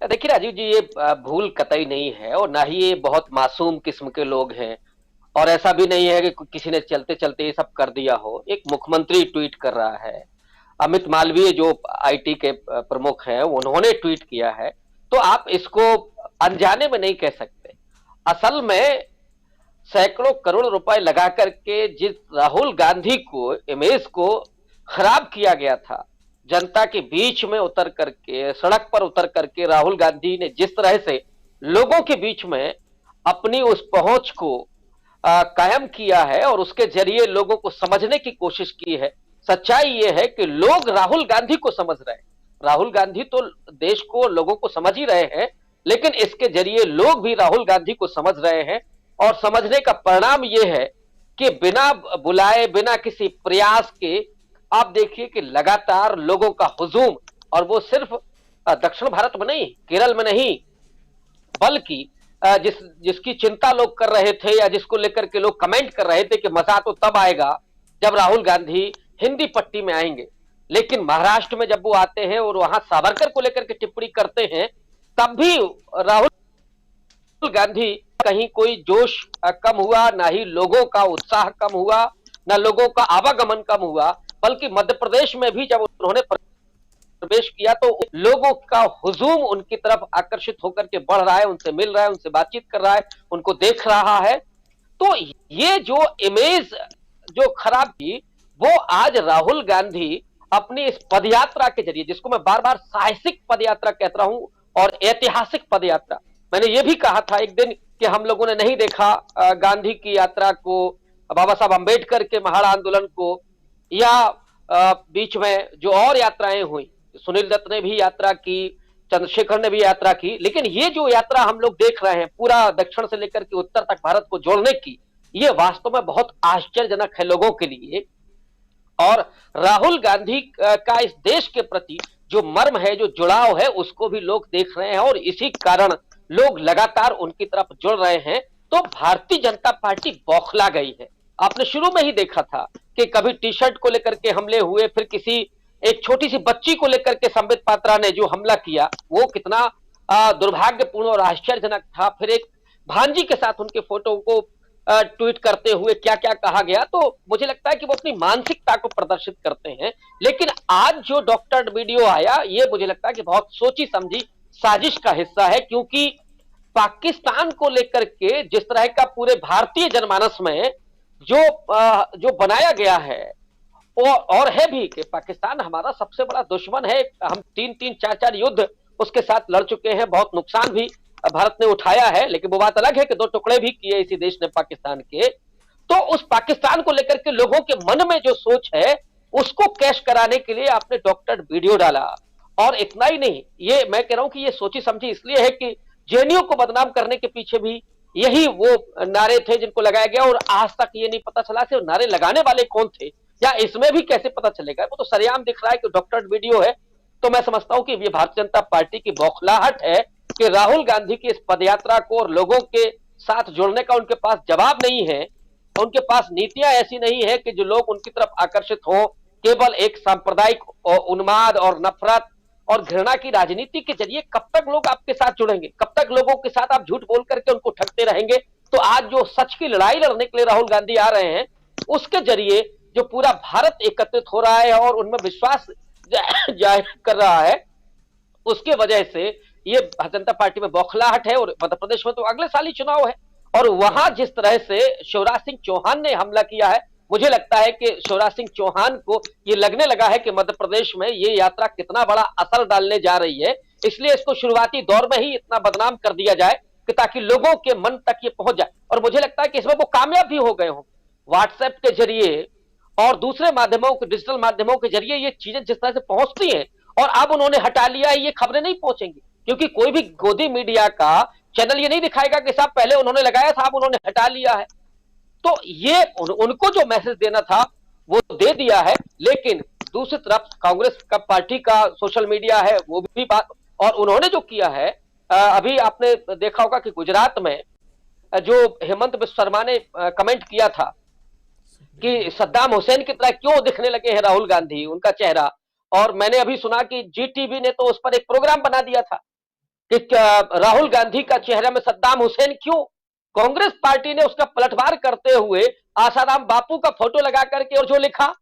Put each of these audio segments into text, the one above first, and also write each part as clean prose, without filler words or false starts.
देखिए राजीव जी, ये भूल कतई नहीं है और ना ही ये बहुत मासूम किस्म के लोग हैं। और ऐसा भी नहीं है कि किसी ने चलते चलते ये सब कर दिया हो। एक मुख्यमंत्री ट्वीट कर रहा है, अमित मालवीय जो आईटी के प्रमुख हैं, उन्होंने ट्वीट किया है। तो आप इसको अनजाने में नहीं कह सकते। असल में सैकड़ों करोड़ रुपए लगा करके जिस राहुल गांधी को इमेज को खराब किया गया था, जनता के बीच में उतर करके, सड़क पर उतर करके राहुल गांधी ने जिस तरह से लोगों के बीच में अपनी उस पहुंच को कायम किया है और उसके जरिए लोगों को समझने की कोशिश की है। सच्चाई यह है कि लोग राहुल गांधी को समझ रहे हैं। राहुल गांधी तो देश को, लोगों को समझ ही रहे हैं, लेकिन इसके जरिए लोग भी राहुल गांधी को समझ रहे हैं। और समझने का परिणाम यह है कि बिना बुलाए, बिना किसी प्रयास के, आप देखिए कि लगातार लोगों का हुजूम, और वो सिर्फ दक्षिण भारत में नहीं, केरल में नहीं, बल्कि जिसकी चिंता लोग कर रहे थे या जिसको लेकर के लोग कमेंट कर रहे थे कि मजा तो तब आएगा जब राहुल गांधी हिंदी पट्टी में आएंगे, लेकिन महाराष्ट्र में जब वो आते हैं और वहां सावरकर को लेकर के टिप्पणी करते हैं, तब भी राहुल गांधी कहीं कोई जोश कम हुआ, ना ही लोगों का उत्साह कम हुआ, ना लोगों का आवागमन कम हुआ। बल्कि मध्य प्रदेश में भी जब उन्होंने प्रवेश किया तो लोगों का हुजूम उनकी तरफ आकर्षित होकर के बढ़ रहा है, उनसे मिल रहा है, उनसे बातचीत कर रहा है, उनको देख रहा है। तो ये जो इमेज जो खराब थी, वो आज राहुल गांधी अपनी इस पदयात्रा के जरिए, जिसको मैं बार बार साहसिक पदयात्रा कहता हूं और ऐतिहासिक पदयात्रा, मैंने ये भी कहा था एक दिन कि हम लोगों ने नहीं देखा गांधी की यात्रा को, बाबा साहब अंबेडकर के महान आंदोलन को, या बीच में जो और यात्राएं हुई, सुनील दत्त ने भी यात्रा की, चंद्रशेखर ने भी यात्रा की, लेकिन ये जो यात्रा हम लोग देख रहे हैं पूरा दक्षिण से लेकर के उत्तर तक भारत को जोड़ने की, ये वास्तव में बहुत आश्चर्यजनक है लोगों के लिए। और राहुल गांधी का इस देश के प्रति जो मर्म है, जो जुड़ाव है, उसको भी लोग देख रहे हैं और इसी कारण लोग लगातार उनकी तरफ जुड़ रहे हैं। तो भारतीय जनता पार्टी बौखला गई है। आपने शुरू में ही देखा था कि कभी टी शर्ट को लेकर के हमले हुए, फिर किसी एक छोटी सी बच्ची को लेकर के संबित पात्रा ने जो हमला किया, वो कितना दुर्भाग्यपूर्ण और आश्चर्यजनक था। फिर एक भांजी के साथ उनके फोटो को ट्वीट करते हुए क्या क्या कहा गया। तो मुझे लगता है कि वो अपनी मानसिकता को प्रदर्शित करते हैं। लेकिन आज जो डॉक्टर वीडियो आया, ये मुझे लगता है कि बहुत सोची समझी साजिश का हिस्सा है, क्योंकि पाकिस्तान को लेकर के जिस तरह का पूरे भारतीय जनमानस में जो बनाया गया है, और है भी कि पाकिस्तान हमारा सबसे बड़ा दुश्मन है। हम तीन तीन चार चार युद्ध उसके साथ लड़ चुके हैं, बहुत नुकसान भी भारत ने उठाया है, लेकिन वो बात अलग है कि दो टुकड़े भी किए इसी देश ने पाकिस्तान के। तो उस पाकिस्तान को लेकर के लोगों के मन में जो सोच है, उसको कैश कराने के लिए आपने डॉक्टर वीडियो डाला। और इतना ही नहीं, ये मैं कह रहा हूं कि ये सोची समझी इसलिए है कि जेएनयू को बदनाम करने के पीछे भी यही वो नारे थे जिनको लगाया गया, और आज तक ये नहीं पता चला कि नारे लगाने वाले कौन थे, या इसमें भी कैसे पता चलेगा। वो तो सरेआम दिख रहा है कि डॉक्टर वीडियो है। तो मैं समझता हूं कि ये भारतीय जनता पार्टी की बौखलाहट है कि राहुल गांधी की इस पदयात्रा को और लोगों के साथ जुड़ने का उनके पास जवाब नहीं है। उनके पास नीतियां ऐसी नहीं है कि जो लोग उनकी तरफ आकर्षित हो। केवल एक सांप्रदायिक उन्माद और नफरत और घृणा की राजनीति के जरिए कब तक लोग आपके साथ जुड़ेंगे, कब तक लोगों के साथ आप झूठ बोल करके उनको ठगते रहेंगे। तो आज जो सच की लड़ाई लड़ने के लिए राहुल गांधी आ रहे हैं, उसके जरिए जो पूरा भारत एकत्रित हो रहा है और उनमें विश्वास जाहिर कर रहा है, उसके वजह से ये भारतीय जनता पार्टी में बौखलाहट है। और मध्य प्रदेश में तो अगले साल ही चुनाव है, और वहां जिस तरह से शिवराज सिंह चौहान ने हमला किया है, मुझे लगता है कि शिवराज सिंह चौहान को ये लगने लगा है कि मध्य प्रदेश में ये यात्रा कितना बड़ा असर डालने जा रही है। इसलिए इसको शुरुआती दौर में ही इतना बदनाम कर दिया जाए कि ताकि लोगों के मन तक ये पहुंच जाए। और मुझे लगता है कि इसमें वो कामयाब भी हो गए हों। व्हाट्सएप के जरिए और दूसरे माध्यमों के, डिजिटल माध्यमों के जरिए ये चीजें जिस तरह से पहुंचती हैं, और अब उन्होंने हटा लिया है, ये खबरें नहीं पहुंचेंगी, क्योंकि कोई भी गोदी मीडिया का चैनल ये नहीं दिखाएगा कि साहब पहले उन्होंने लगाया था, अब उन्होंने हटा लिया है। तो ये उनको जो मैसेज देना था वो दे दिया है। लेकिन दूसरी तरफ कांग्रेस का पार्टी का सोशल मीडिया है, वो भी बात, और उन्होंने जो किया है, अभी आपने देखा होगा कि गुजरात में जो हेमंत बिस्व शर्मा ने कमेंट किया था कि सद्दाम हुसैन की तरह क्यों दिखने लगे हैं राहुल गांधी, उनका चेहरा। और मैंने अभी सुना कि जी टीवी ने तो उस पर एक प्रोग्राम बना दिया था कि राहुल गांधी का चेहरा में सद्दाम हुसैन क्यों? कांग्रेस पार्टी ने उसका पलटवार करते हुए आसाराम बापू का फोटो लगा करके और जो लिखा,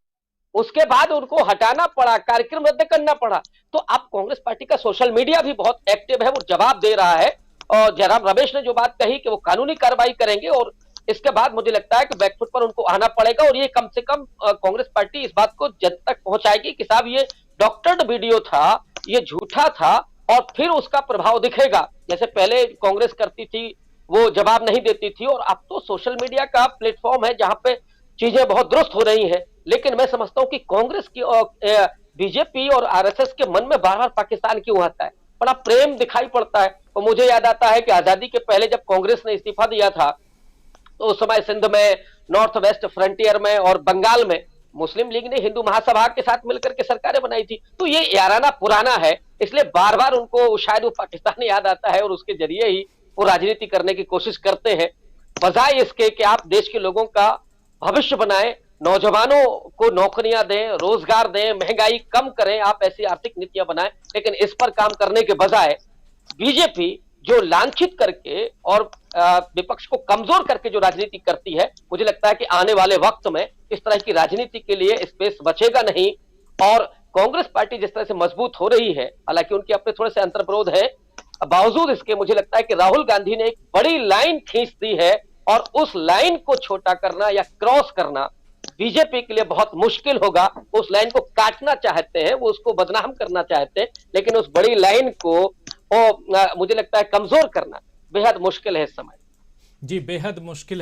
उसके बाद उनको हटाना पड़ा, कार्यक्रम रद्द करना पड़ा। तो अब कांग्रेस पार्टी का सोशल मीडिया भी बहुत एक्टिव है, वो जवाब दे रहा है। और जयराम रमेश ने जो बात कही कि वो कानूनी कार्रवाई करेंगे, और इसके बाद मुझे लगता है कि बैकफुट पर उनको आना पड़ेगा, और ये कम से कम कांग्रेस पार्टी इस बात को जज तक पहुंचाएगी कि साहब ये डॉक्टर्ड वीडियो था, ये झूठा था, और फिर उसका प्रभाव दिखेगा। जैसे पहले कांग्रेस करती थी, वो जवाब नहीं देती थी, और अब तो सोशल मीडिया का प्लेटफॉर्म है जहां पे चीजें बहुत दुरुस्त हो रही हैं। लेकिन मैं समझता हूं कि कांग्रेस की और बीजेपी और आरएसएस के मन में बार बार पाकिस्तान क्यों आता है, बड़ा प्रेम दिखाई पड़ता है। और मुझे याद आता है कि आजादी के पहले जब कांग्रेस ने इस्तीफा दिया था, तो उस समय सिंध में, नॉर्थ वेस्ट फ्रंटियर में और बंगाल में मुस्लिम लीग ने हिंदू महासभा के साथ मिलकर के सरकारें बनाई थी। तो ये याराना पुराना है, इसलिए बार बार उनको शायद वो पाकिस्तान याद आता है, और उसके जरिए ही वो राजनीति करने की कोशिश करते हैं, बजाय इसके कि आप देश के लोगों का भविष्य बनाएं, नौजवानों को नौकरियां दें, रोजगार दें, महंगाई कम करें, आप ऐसी आर्थिक नीतियां बनाएं। लेकिन इस पर काम करने के बजाय बीजेपी जो लांछित करके और विपक्ष को कमजोर करके जो राजनीति करती है, मुझे लगता है कि आने वाले वक्त में इस तरह की राजनीति के लिए स्पेस बचेगा नहीं। और कांग्रेस पार्टी जिस तरह से मजबूत हो रही है, हालांकि उनके अपने थोड़े से अंतर्विरोध है, बावजूद इसके मुझे लगता है कि राहुल गांधी ने एक बड़ी लाइन खींच दी है, और उस लाइन को छोटा करना या क्रॉस करना बीजेपी के लिए बहुत मुश्किल होगा। उस लाइन को काटना चाहते हैं, वो उसको बदनाम करना चाहते हैं, लेकिन उस बड़ी लाइन को मुझे लगता है कमजोर करना बेहद मुश्किल है इस समय। जी, बेहद मुश्किल